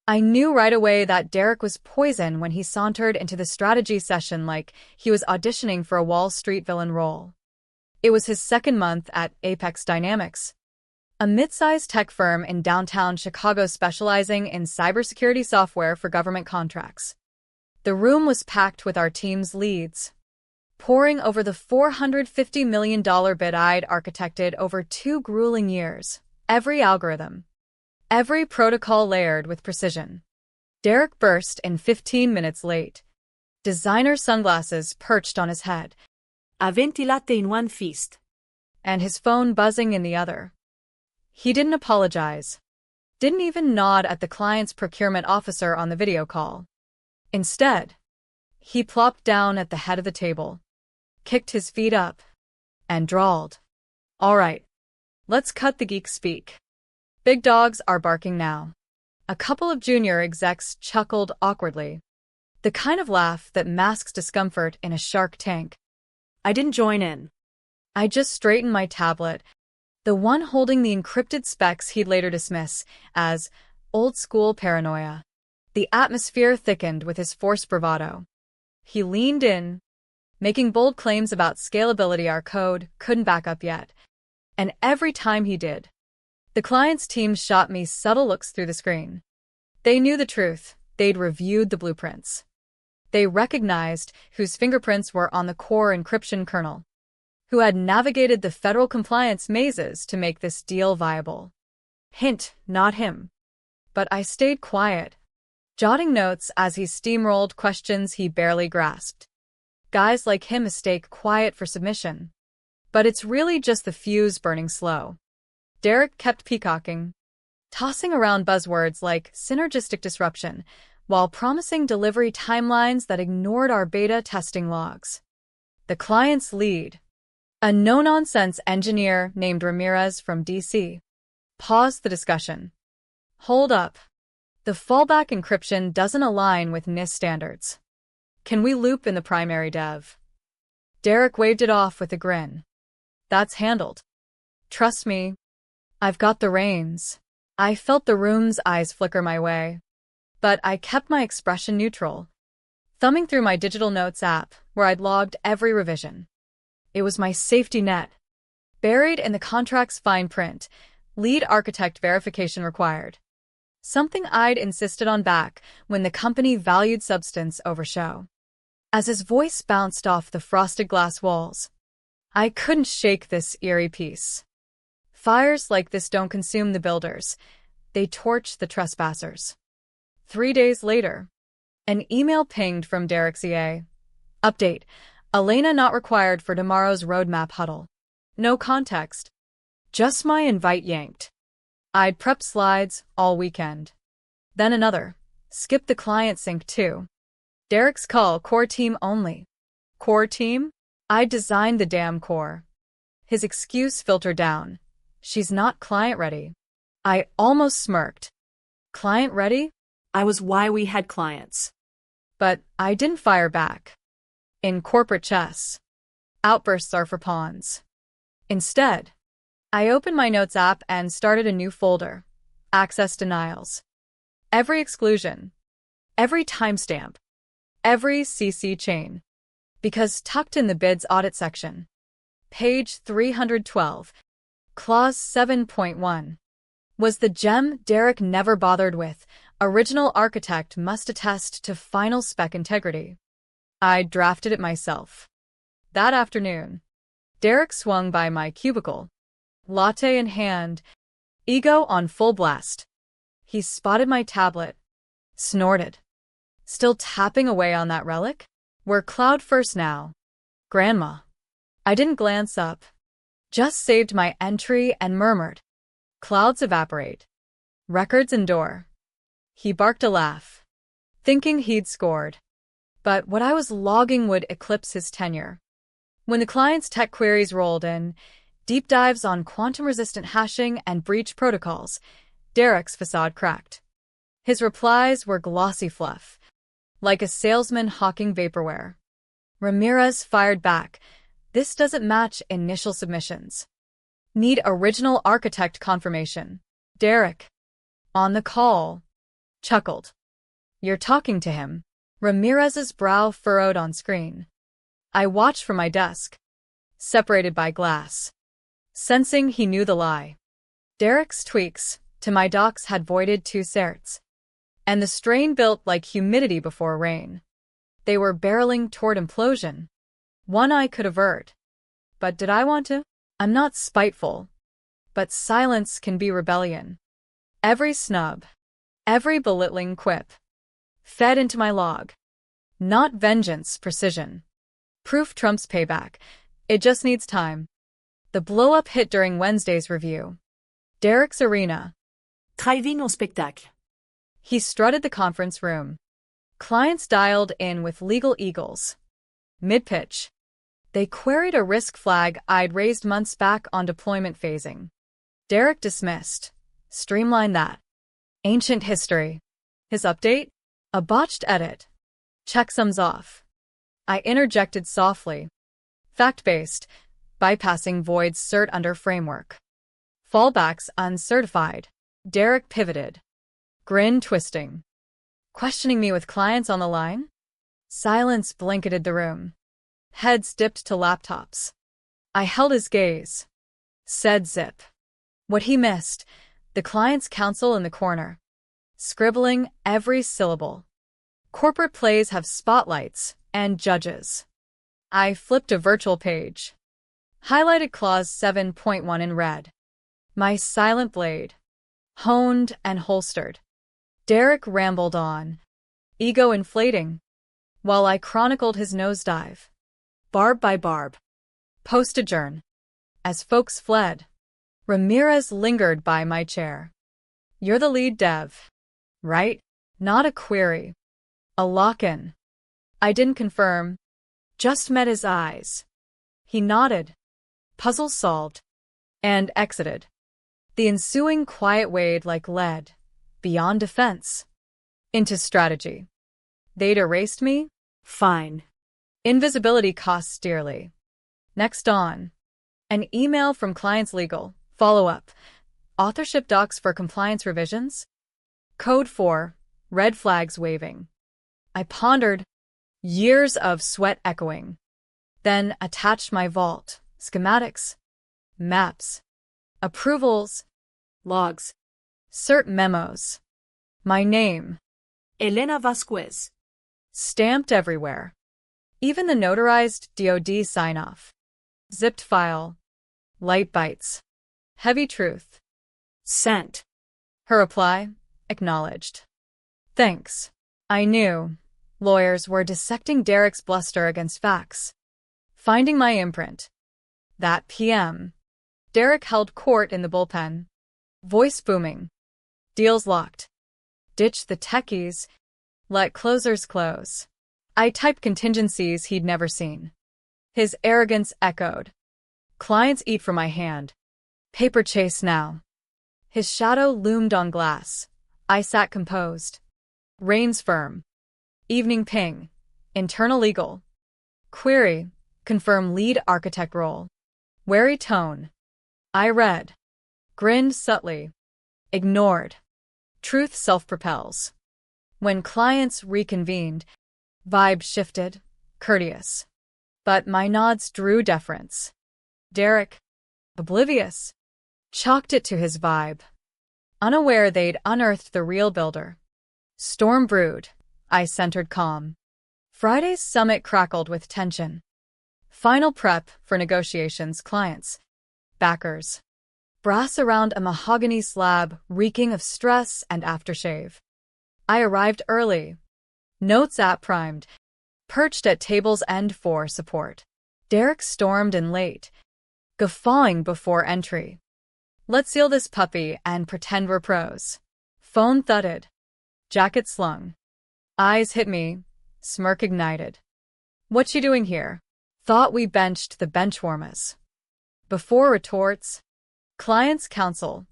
I knew right away that Derek was poison when he sauntered into the strategy session like he was auditioning for a Wall Street villain role. It was his second month at Apex Dynamics, a mid-sized tech firm in downtown Chicago specializing in cybersecurity software for government contracts. The room was packed with our team's leads, poring over the $450 million bid I'd architected over 2 grueling years. Every algorithm, every protocol layered with precision. Derek burst in 15 minutes late. Designer sunglasses perched on his head, a venti latte in one fist, and his phone buzzing in the other. He didn't apologize. Didn't even nod at the client's procurement officer on the video call. Instead, he plopped down at the head of the table, kicked his feet up, and drawled, "All right, let's cut the geek speak. Big dogs are barking now." A couple of junior execs chuckled awkwardly, the kind of laugh that masks discomfort in a Shark Tank. I didn't join in. I just straightened my tablet, the one holding the encrypted specs he'd later dismiss as old-school paranoia. The atmosphere thickened with his forced bravado. He leaned in, making bold claims about scalability our code couldn't back up yet. And every time he did, the client's team shot me subtle looks through the screen. They knew the truth. They'd reviewed the blueprints. They recognized whose fingerprints were on the core encryption kernel, who had navigated the federal compliance mazes to make this deal viable. Hint, not him. But I stayed quiet, jotting notes as he steamrolled questions he barely grasped. Guys like him mistake quiet for submission. But it's really just the fuse burning slow. Derek kept peacocking, tossing around buzzwords like synergistic disruption, while promising delivery timelines that ignored our beta testing logs. The client's lead, a no-nonsense engineer named Ramirez from DC, paused the discussion. "Hold up. The fallback encryption doesn't align with NIST standards. Can we loop in the primary dev?" Derek waved it off with a grin. "That's handled. Trust me. I've got the reins." I felt the room's eyes flicker my way, but I kept my expression neutral, thumbing through my digital notes app where I'd logged every revision. It was my safety net. Buried in the contract's fine print, lead architect verification required. Something I'd insisted on back when the company valued substance over show. As his voice bounced off the frosted glass walls, I couldn't shake this eerie peace. Fires like this don't consume the builders. They torch the trespassers. 3 days later, an email pinged from Derek's EA. Update. Elena not required for tomorrow's roadmap huddle. No context. Just my invite yanked. I'd prepped slides all weekend. Then another. Skip the client sync too. Derek's call, core team only. Core team? I designed the damn core. His excuse filtered down. She's not client ready. I almost smirked. Client ready? I was why we had clients. But I didn't fire back. In corporate chess, outbursts are for pawns. Instead, I opened my notes app and started a new folder. Access denials. Every exclusion. Every timestamp. Every CC chain. Because tucked in the bids audit section, page 312, clause 7.1, was the gem Derek never bothered with. Original architect must attest to final spec integrity. I drafted it myself. That afternoon, Derek swung by my cubicle, latte in hand, ego on full blast. He spotted my tablet, snorted. Still tapping away on that relic? We're cloud first now, Grandma. I didn't glance up, just saved my entry and murmured. Clouds evaporate. Records endure. He barked a laugh, thinking he'd scored. But what I was logging would eclipse his tenure. When the client's tech queries rolled in, deep dives on quantum-resistant hashing and breach protocols, Derek's facade cracked. His replies were glossy fluff, like a salesman hawking vaporware. Ramirez fired back. This doesn't match initial submissions. Need original architect confirmation. Derek, on the call, chuckled. You're talking to him. Ramirez's brow furrowed on screen. I watched from my desk, separated by glass, sensing he knew the lie. Derek's tweaks to my docs had voided 2 certs, and the strain built like humidity before rain. They were barreling toward implosion. One I could avert. But did I want to? I'm not spiteful, but silence can be rebellion. Every snub, every belittling quip, fed into my log. Not vengeance, precision. Proof trumps payback. It just needs time. The blow-up hit during Wednesday's review. Derek's arena. Drive-in au spectacle. He strutted the conference room. Clients dialed in with legal eagles. Mid-pitch, they queried a risk flag I'd raised months back on deployment phasing. Derek dismissed. Streamline that. Ancient history. His update? A botched edit. Checksums off. I interjected softly. Fact-based, bypassing Void's cert under framework. Fallbacks uncertified. Derek pivoted. Grin twisting. Questioning me with clients on the line? Silence blanketed the room. Heads dipped to laptops. I held his gaze. Said zip. What he missed, the client's counsel in the corner, scribbling every syllable. Corporate plays have spotlights and judges. I flipped a virtual page. Highlighted clause 7.1 in red. My silent blade. Honed and holstered. Derek rambled on, ego inflating, while I chronicled his nosedive. Barb by barb. Post adjourn. As folks fled, Ramirez lingered by my chair. You're the lead dev, right? Not a query. A lock-in. I didn't confirm, just met his eyes. He nodded, puzzle solved, and exited. The ensuing quiet weighed like lead, beyond defense, into strategy. They'd erased me? Fine. Invisibility costs dearly. Next on. An email from client's legal. Follow-up. Authorship docs for compliance revisions? Code 4. Red flags waving. I pondered, years of sweat echoing. Then attached my vault, schematics, maps, approvals, Logs. cert memos. My name, Elena Vasquez. stamped everywhere. Even the notarized DoD sign-off. Zipped file. Light bites. Heavy truth. Sent. Her reply, acknowledged. Thanks. I knew. Lawyers were dissecting Derek's bluster against facts. Finding my imprint. That PM. Derek held court in the bullpen. Voice booming. Deals locked. Ditch the techies. Let closers close. I typed contingencies he'd never seen. His arrogance echoed. Clients eat from my hand. Paper chase now. His shadow loomed on glass. I sat composed. Reins firm. Evening ping. Internal legal. Query. Confirm lead architect role. Wary tone. I read. Grinned subtly. Ignored. Truth self-propels. When clients reconvened, vibe shifted, courteous. But my nods drew deference. Derek, oblivious, chalked it to his vibe. Unaware they'd unearthed the real builder. Storm brewed. I centered calm. Friday's summit crackled with tension. Final prep for negotiations, clients, backers. Brass around a mahogany slab reeking of stress and aftershave. I arrived early. Notes app primed. Perched at table's end for support. Derek stormed in late, guffawing before entry. Let's seal this puppy and pretend we're pros. Phone thudded. Jacket slung. Eyes hit me. Smirk ignited. What you doing here? Thought we benched the benchwarmers. Before retorts, client's counsel.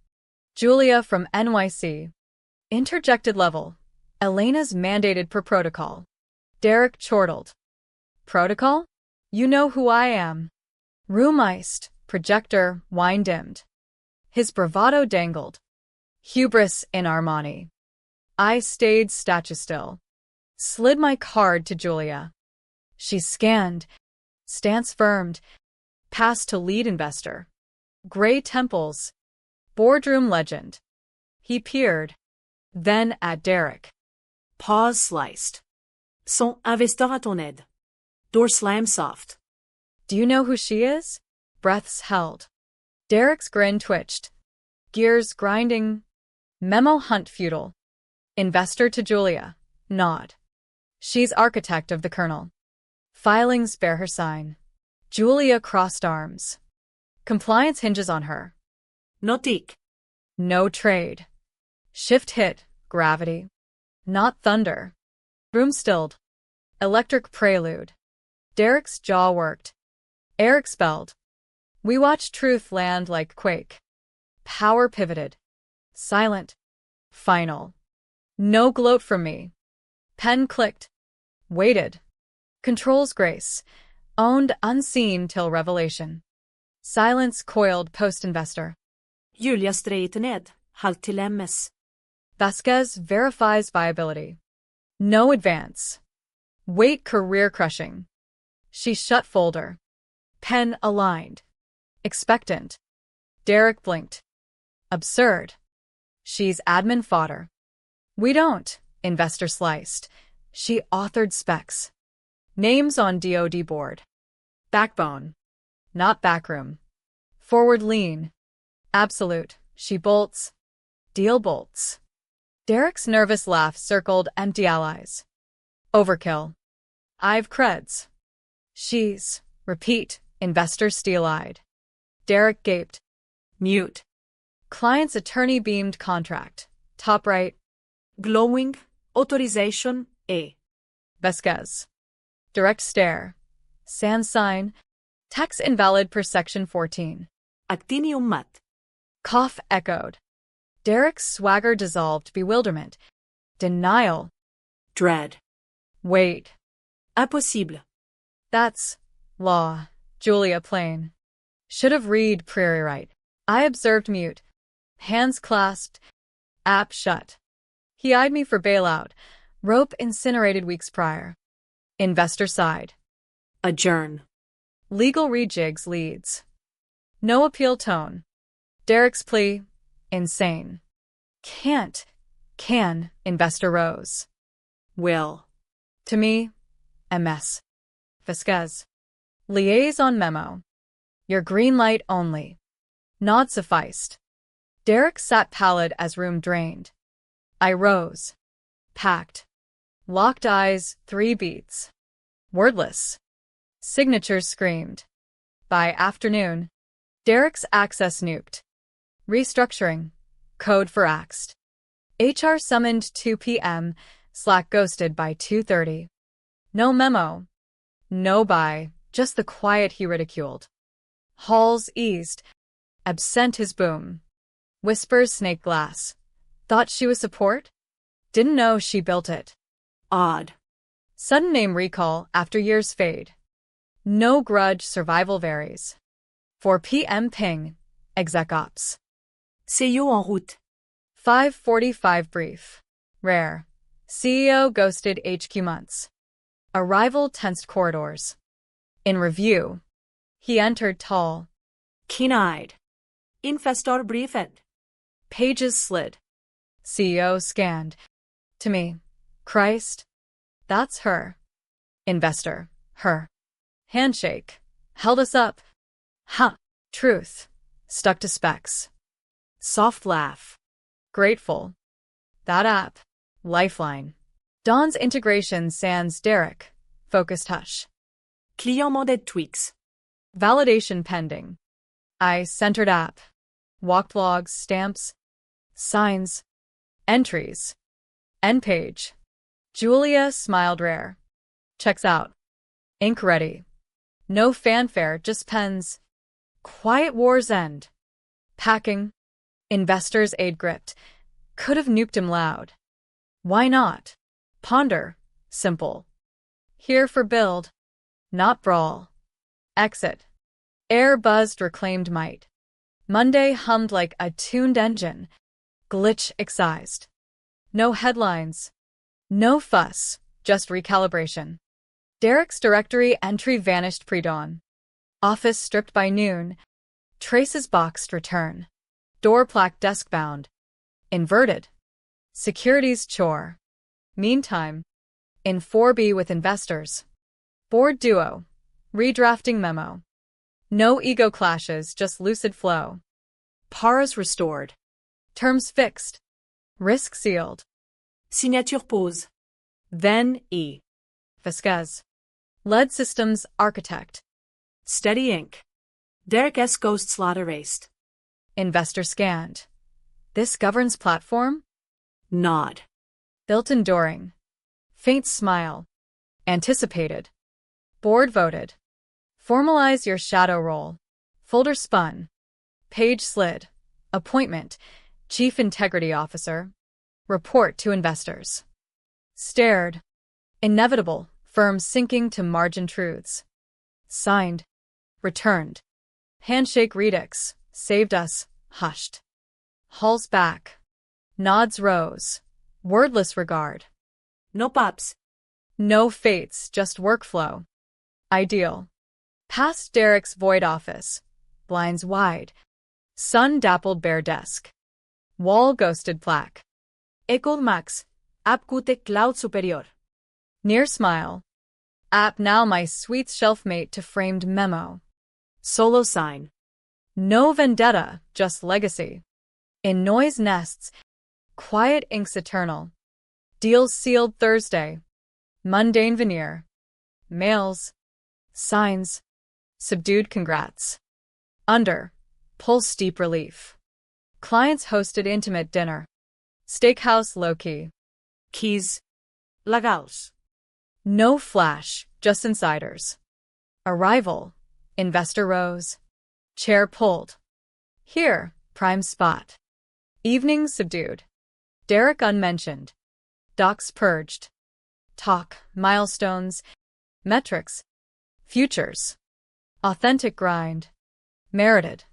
Julia from NYC. Interjected level. Elena's mandated per protocol. Derek chortled. Protocol? You know who I am. Room iced, projector, wine dimmed. His bravado dangled. Hubris in Armani. I stayed statue still. Slid my card to Julia. She scanned, stance firmed, passed to lead investor. Gray temples. Boardroom legend. He peered. Then at Derek. Paws sliced. Son investor à ton aide. Door slam soft. Do you know who she is? Breaths held. Derek's grin twitched. Gears grinding. Memo hunt futile. Investor to Julia. Nod. She's architect of the Colonel. Filings bear her sign. Julia crossed arms. Compliance hinges on her. Notique. No trade. Shift hit. Gravity. Not thunder. Room stilled. Electric prelude. Derek's jaw worked. Air expelled. We watched truth land like quake. Power pivoted. Silent. Final. No gloat from me. Pen clicked. Waited. Controls grace. Owned unseen till revelation. Silence coiled post-investor. Julia straighter ned. Halt till MS. Vasquez verifies viability. No advance. Wait career-crushing. She shut folder. Pen aligned. Expectant. Derek blinked. Absurd. She's admin fodder. We don't. Investor sliced. She authored specs. Names on DoD board. Backbone. Not backroom. Forward lean. Absolute. She bolts. Deal bolts. Derek's nervous laugh circled empty allies. Overkill. I've creds. She's. Repeat. Investor steel-eyed. Derek gaped. Mute. Client's attorney beamed contract. Top right. Glowing. Authorization A. Vasquez. Direct stare. Sans sign. Text invalid per section 14. Actinium mat. Cough echoed. Derek's swagger dissolved bewilderment. Denial. Dread. Wait. Impossible. That's law. Julia plain. Should have read prairie right. I observed mute. Hands clasped. App shut. He eyed me for bailout. Rope incinerated weeks prior. Investor side. Adjourn. Legal rejigs leads. No appeal tone. Derek's plea. Insane. Can't. Can. Investor rose. Will. To me. MS. Vasquez. Liaison memo. Your green light only. Nod sufficed. Derek sat pallid as room drained. I rose. Packed. Locked eyes, 3 beats. Wordless. Signatures screamed. By afternoon, Derek's access nuked. Restructuring. Code for axed. HR summoned 2 p.m., Slack ghosted by 2:30. No memo. No buy, just the quiet he ridiculed. Halls eased. Absent his boom. Whispers snake glass. Thought she was support? Didn't know she built it. Odd. Sudden name recall after years fade. No grudge, survival varies. 4 p.m. ping. Exec ops. CEO en route. 5:45 brief. Rare. CEO ghosted HQ months. Arrival tensed corridors. In review. He entered tall. Keen-eyed. Investor briefed. Pages slid. CEO scanned. To me. Christ. That's her. Investor. Her. Handshake. Held us up. Ha. Truth. Stuck to specs. Soft laugh. Grateful. That app. Lifeline. Dawn's integration sans Derek. Focused hush. Client modded tweaks. Validation pending. I centered app. Walked logs, stamps. Signs. Entries. End page. Julia smiled rare. Checks out. Ink ready. No fanfare, just pens. Quiet war's end. Packing. Investor's aid gripped. Could have nuked him loud. Why not? Ponder. Simple. Here for build. Not brawl. Exit. Air buzzed reclaimed might. Monday hummed like a tuned engine. Glitch excised. No headlines. No fuss, just recalibration. Derek's directory entry vanished pre-dawn. Office stripped by noon. Traces boxed return. Door plaque desk-bound. Inverted. Security's chore. Meantime, in 4B with investors. Board duo. Redrafting memo. No ego clashes, just lucid flow. Paras restored. Terms fixed. Risk sealed. Signature pose. Then E. Vasquez. Lead systems architect. Steady ink. Derek S. ghost slot erased. Investor scanned. This governs platform? Nod. Built enduring. Faint smile. Anticipated. Board voted. Formalize your shadow role. Folder spun. Page slid. Appointment. Chief Integrity Officer. Report to investors. Stared. Inevitable. Firm sinking to margin truths. Signed. Returned. Handshake redux. Saved us. Hushed. Halls back. Nods rose. Wordless regard. No pops. No fates, just workflow. Ideal. Past Derek's void office. Blinds wide. Sun-dappled bare desk. Wall ghosted plaque. Ecod max. Apcute cloud superior. Near smile. App now my sweet shelfmate to framed memo. Solo sign. No vendetta, just legacy. In noise nests. Quiet inks eternal. Deals sealed Thursday. Mundane veneer. Mails. Signs. Subdued congrats. Under. Pulse deep relief. Clients hosted intimate dinner. Steakhouse low-key. Keys. Legals. No flash, just insiders. Arrival. Investor rose. Chair pulled. Here, prime spot. Evening subdued. Derek unmentioned. Docs purged. Talk, milestones, metrics, futures. Authentic grind. Merited.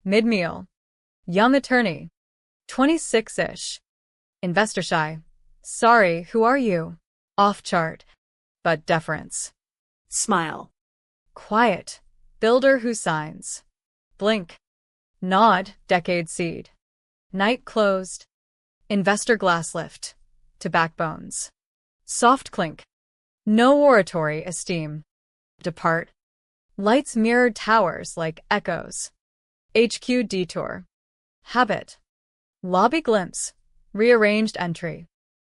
Mid-meal. Young attorney. 26-ish. Investor shy. Sorry, who are you? Off chart. But deference. Smile. Quiet. Builder who signs. Blink. Nod, decade seed. Night closed. Investor glass lift. To backbones. Soft clink. No oratory esteem. Depart. Lights mirrored towers like echoes. HQ detour. Habit. Lobby glimpse. Rearranged entry.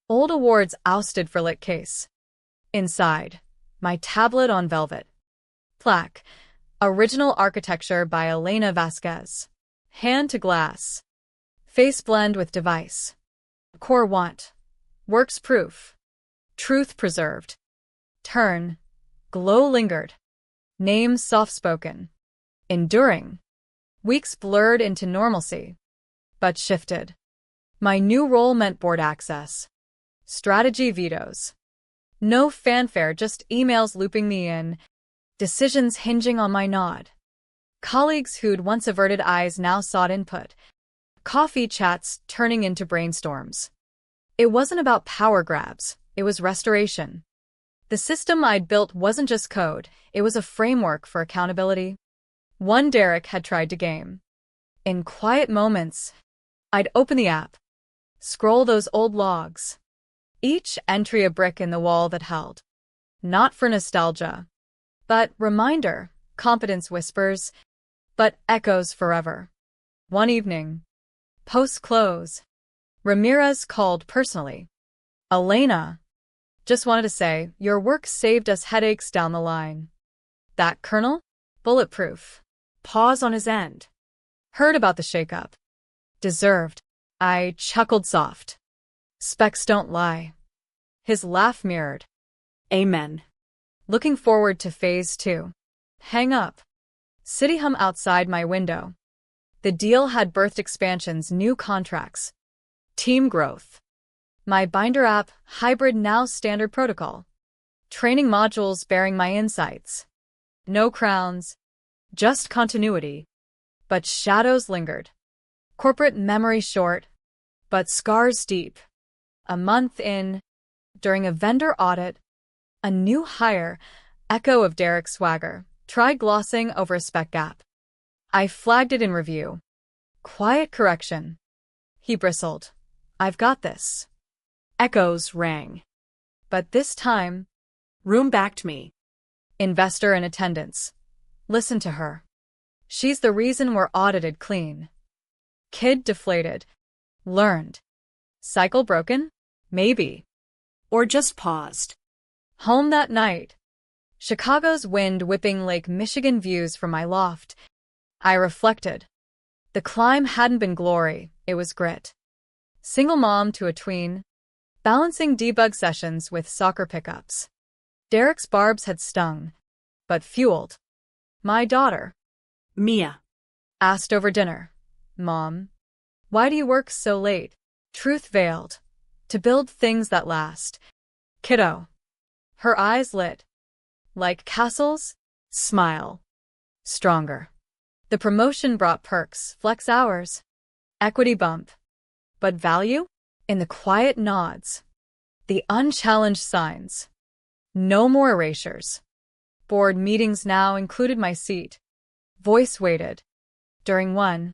Old awards ousted for lit case. Inside. My tablet on velvet. Plaque. Original architecture by Elena Vasquez. Hand to glass. Face blend with device. Core want. Works proof. Truth preserved. Turn. Glow lingered. Name soft-spoken. Enduring. Weeks blurred into normalcy. But shifted. My new role meant board access. Strategy vetoes. No fanfare, just emails looping me in. Decisions hinging on my nod. Colleagues who'd once averted eyes now sought input. Coffee chats turning into brainstorms. It wasn't about power grabs, it was restoration. The system I'd built wasn't just code, it was a framework for accountability. One Derek had tried to game. In quiet moments, I'd open the app, scroll those old logs. Each entry a brick in the wall that held. Not for nostalgia, but reminder, competence whispers, but echoes forever. One evening, post-close, Ramirez called personally. Elena, just wanted to say, your work saved us headaches down the line. That kernel? Bulletproof. Pause on his end. Heard about the shakeup. Deserved. I chuckled soft. Specs don't lie. His laugh mirrored. Amen. Looking forward to phase 2. Hang up. City hum outside my window. The deal had birthed expansions, new contracts. Team growth. My binder app, hybrid now standard protocol. Training modules bearing my insights. No crowns. Just continuity. But shadows lingered. Corporate memory short. But scars deep. A month in, during a vendor audit, a new hire, echo of Derek's swagger, tried glossing over a spec gap. I flagged it in review. Quiet correction. He bristled. I've got this. Echoes rang. But this time, Room backed me. investor in attendance. Listen to her. She's the reason we're audited clean. Kid deflated. Learned. Cycle broken? Maybe. Or just paused. Home that night. Chicago's wind whipping Lake Michigan views from my loft. I reflected. The climb hadn't been glory, it was grit. Single mom to a tween. Balancing debug sessions with soccer pickups. Derek's barbs had stung, but fueled. My daughter. Mia. Asked over dinner. Mom, why do you work so late? Truth veiled. To build things that last. Kiddo. Her eyes lit. Like castles? Smile. Stronger. The promotion brought perks, flex hours, equity bump. But value? In the quiet nods. The unchallenged signs. No more erasures. Board meetings now included my seat. Voice weighted. During one,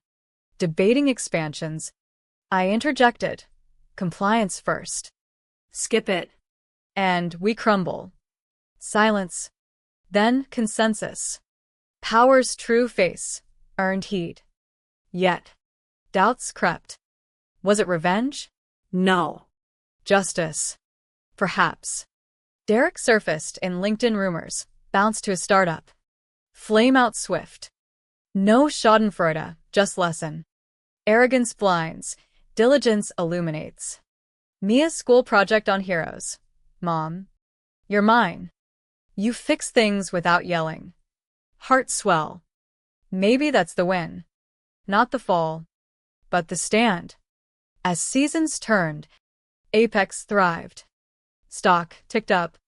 debating expansions, I interjected. Compliance first. Skip it. And we crumble. Silence. Then consensus. Power's true face. Earned heat. Yet, doubts crept. Was it revenge? No. Justice. Perhaps. Derek surfaced in LinkedIn rumors, bounced to a startup. Flame out swift. No schadenfreude, just lesson. Arrogance blinds, diligence illuminates. Mia's school project on heroes. Mom. You're mine. You fix things without yelling. Heart swell. Maybe that's the win. Not the fall, but the stand. As seasons turned, Apex thrived. Stock ticked up.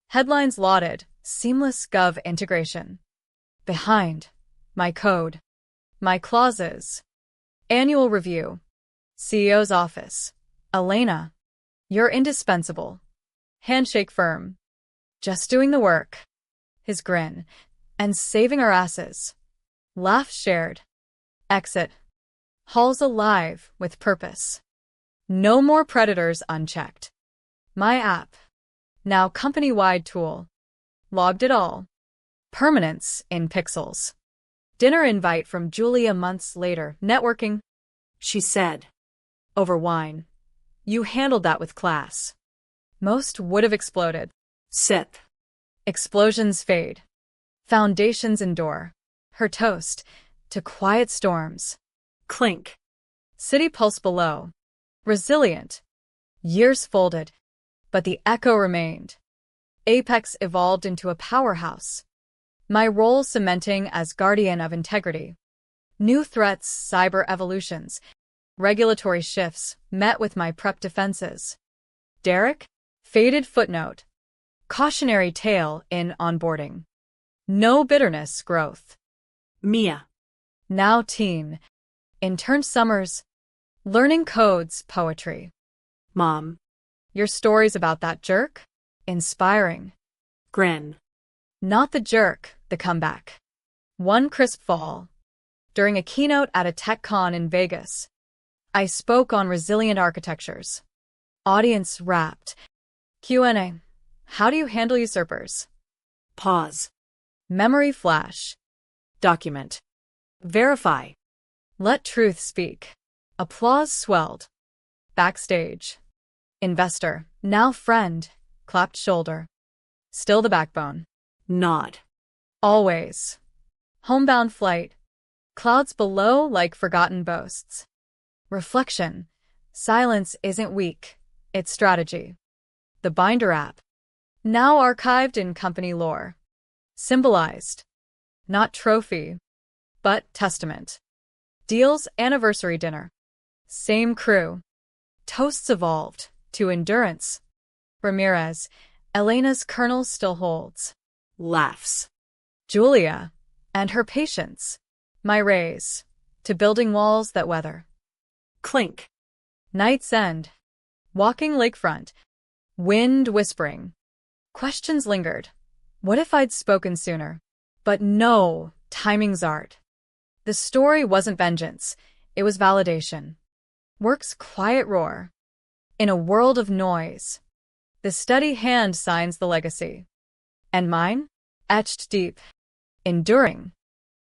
Headlines lauded, seamless Gov integration. Behind, my code. My clauses. Annual review. CEO's office. Elena, you're indispensable. Handshake firm. Just doing the work. His grin. And saving our asses. Laugh shared. Exit. Halls alive with purpose. No more predators unchecked. My app. Now company-wide tool. Logged it all. Permanence in pixels. Dinner invite from Julia months later. Networking. She said. Over wine. You handled that with class. Most would have exploded. Sip. Explosions fade. Foundations endure. Her toast. To quiet storms. Clink. City pulse below. Resilient. Years folded. But the echo remained. Apex evolved into a powerhouse. My role cementing as guardian of integrity. New threats, cyber evolutions, regulatory shifts met with my prep defenses. Derek? Faded footnote. Cautionary tale in onboarding. No bitterness growth. Mia. Now teen. Intern summers. Learning codes, poetry. Mom. Your stories about that jerk? Inspiring. Grin. Not the jerk, the comeback. One crisp fall. During a keynote at a tech con in Vegas, I spoke on resilient architectures. Audience rapt. Q&A. How do you handle usurpers? Pause. Memory flash. Document. Verify. Let truth speak. Applause swelled. Backstage. Investor, now friend, clapped shoulder. Still the backbone. Nod. Always. Homebound flight. Clouds below like forgotten boasts. Reflection. Silence isn't weak. It's strategy. The Binder app. Now archived in company lore. Symbolized. Not trophy, but testament. Deal's anniversary dinner. Same crew. Toasts evolved to endurance. Ramirez. Elena's kernel still holds. Laughs. Julia. And her patience. My raise. To building walls that weather. Clink. Night's end. Walking lakefront. Wind whispering. Questions lingered. What if I'd spoken sooner? But no, timing's art. The story wasn't vengeance. It was validation. Work's quiet roar. In a world of noise. The steady hand signs the legacy. And mine? Etched deep. Enduring.